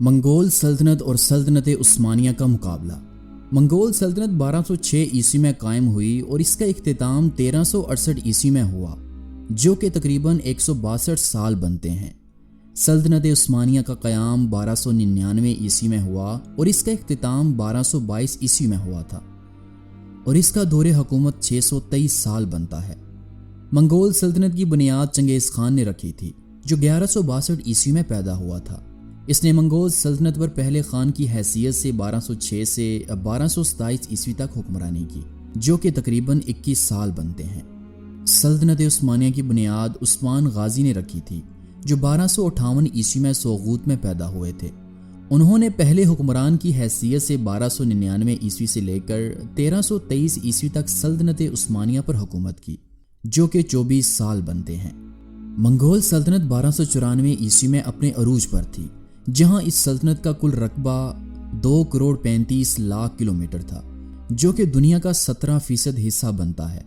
منگول سلطنت اور سلطنت عثمانیہ کا مقابلہ۔ منگول سلطنت 1206 عیسوی میں قائم ہوئی اور اس کا اختتام 1368 عیسوی میں ہوا، جو کہ تقریباً 162 سال بنتے ہیں۔ سلطنت عثمانیہ کا قیام 1299 عیسوی میں ہوا اور اس کا اختتام 1222 عیسوی میں ہوا تھا، اور اس کا دور حکومت 623 سال بنتا ہے۔ منگول سلطنت کی بنیاد چنگیز خان نے رکھی تھی، جو 1162 عیسوی میں پیدا ہوا تھا۔ اس نے منگول سلطنت پر پہلے خان کی حیثیت سے 1206 سے 1227 عیسوی تک حکمرانی کی، جو کہ تقریباً 21 سال بنتے ہیں۔ سلطنت عثمانیہ کی بنیاد عثمان غازی نے رکھی تھی، جو 1258 عیسوی میں سوغوت میں پیدا ہوئے تھے۔ انہوں نے پہلے حکمران کی حیثیت سے 1299 عیسوی سے لے کر 1323 عیسوی تک سلطنت عثمانیہ پر حکومت کی، جو کہ 24 سال بنتے ہیں۔ منگول سلطنت 1294 عیسوی میں اپنے عروج پر تھی، جہاں اس سلطنت کا کل رقبہ 2,35,00,000 کلومیٹر تھا، جو کہ دنیا کا 17% حصہ بنتا ہے۔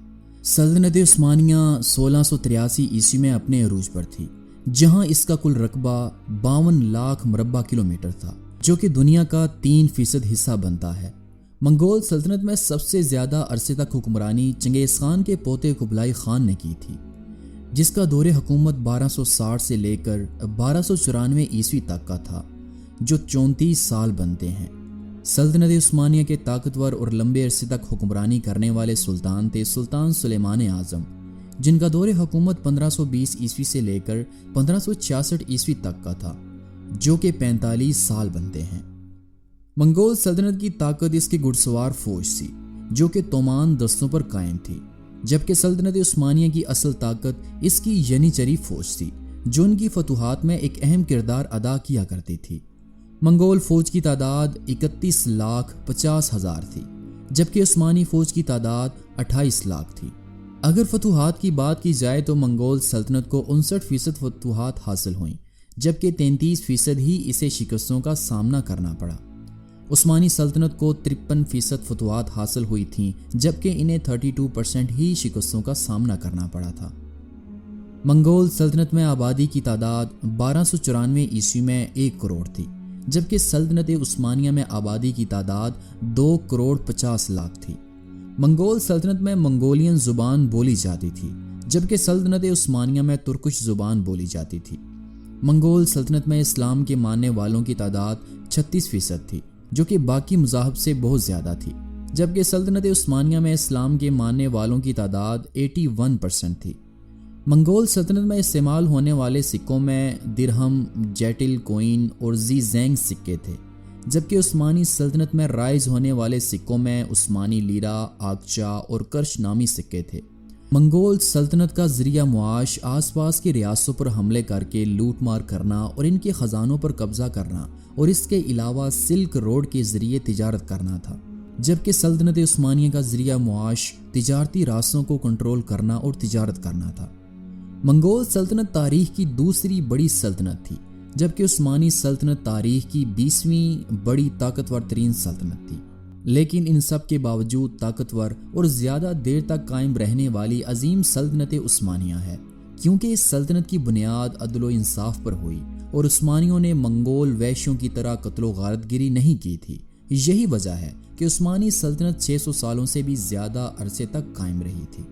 سلطنت عثمانیہ 1683 عیسوی میں اپنے عروج پر تھی، جہاں اس کا کل رقبہ 52,00,000 مربع کلومیٹر تھا، جو کہ دنیا کا 3% حصہ بنتا ہے۔ منگول سلطنت میں سب سے زیادہ عرصے تک حکمرانی چنگیز خان کے پوتے قبلائی خان نے کی تھی، جس کا دور حکومت 1260 سے لے کر 1294 عیسوی تک کا تھا، جو 34 سال بنتے ہیں۔ سلطنت عثمانیہ کے طاقتور اور لمبے عرصے تک حکمرانی کرنے والے سلطان تھے سلطان سلیمان اعظم، جن کا دور حکومت 1520 عیسوی سے لے کر 1566 عیسوی تک کا تھا، جو کہ 45 سال بنتے ہیں۔ منگول سلطنت کی طاقت اس کی گھڑ سوار فوج تھی، جو کہ تومان دستوں پر قائم تھی، جبکہ سلطنت عثمانیہ کی اصل طاقت اس کی ینیچری فوج تھی، جو ان کی فتوحات میں ایک اہم کردار ادا کیا کرتی تھی۔ منگول فوج کی تعداد 31,50,000 تھی، جبکہ عثمانی فوج کی تعداد 28 لاکھ تھی۔ اگر فتوحات کی بات کی جائے تو منگول سلطنت کو 59% فتوحات حاصل ہوئیں، جبکہ 33% ہی اسے شکستوں کا سامنا کرنا پڑا۔ عثمانی سلطنت کو 53% فتوحات حاصل ہوئی تھیں، جبکہ انہیں 32% ہی شکستوں کا سامنا کرنا پڑا تھا۔ منگول سلطنت میں آبادی کی تعداد 1294 عیسوی میں 1 کروڑ تھی، جبکہ سلطنت عثمانیہ میں آبادی کی تعداد 2,50,00,000 تھی۔ منگول سلطنت میں منگولین زبان بولی جاتی تھی، جبکہ سلطنت عثمانیہ میں ترکش زبان بولی جاتی تھی۔ منگول سلطنت میں اسلام کے ماننے والوں کی تعداد 36% تھی، جو کہ باقی مذاہب سے بہت زیادہ تھی، جبکہ سلطنت عثمانیہ میں اسلام کے ماننے والوں کی تعداد 81% تھی۔ منگول سلطنت میں استعمال ہونے والے سکوں میں درہم، جیٹل کوئن اور زی زینگ سکے تھے، جبکہ عثمانی سلطنت میں رائج ہونے والے سکوں میں عثمانی لیرہ، آکچا اور کرش نامی سکے تھے۔ منگول سلطنت کا ذریعہ معاش آس پاس کی ریاستوں پر حملے کر کے لوٹ مار کرنا اور ان کے خزانوں پر قبضہ کرنا، اور اس کے علاوہ سلک روڈ کے ذریعے تجارت کرنا تھا، جبکہ سلطنت عثمانیہ کا ذریعہ معاش تجارتی راستوں کو کنٹرول کرنا اور تجارت کرنا تھا۔ منگول سلطنت تاریخ کی دوسری بڑی سلطنت تھی، جبکہ عثمانی سلطنت تاریخ کی 20ویں بڑی طاقتور ترین سلطنت تھی، لیکن ان سب کے باوجود طاقتور اور زیادہ دیر تک قائم رہنے والی عظیم سلطنت عثمانیہ ہے، کیونکہ اس سلطنت کی بنیاد عدل و انصاف پر ہوئی اور عثمانیوں نے منگول ویشیوں کی طرح قتل و غارت گری نہیں کی تھی۔ یہی وجہ ہے کہ عثمانی سلطنت 600 سالوں سے بھی زیادہ عرصے تک قائم رہی تھی۔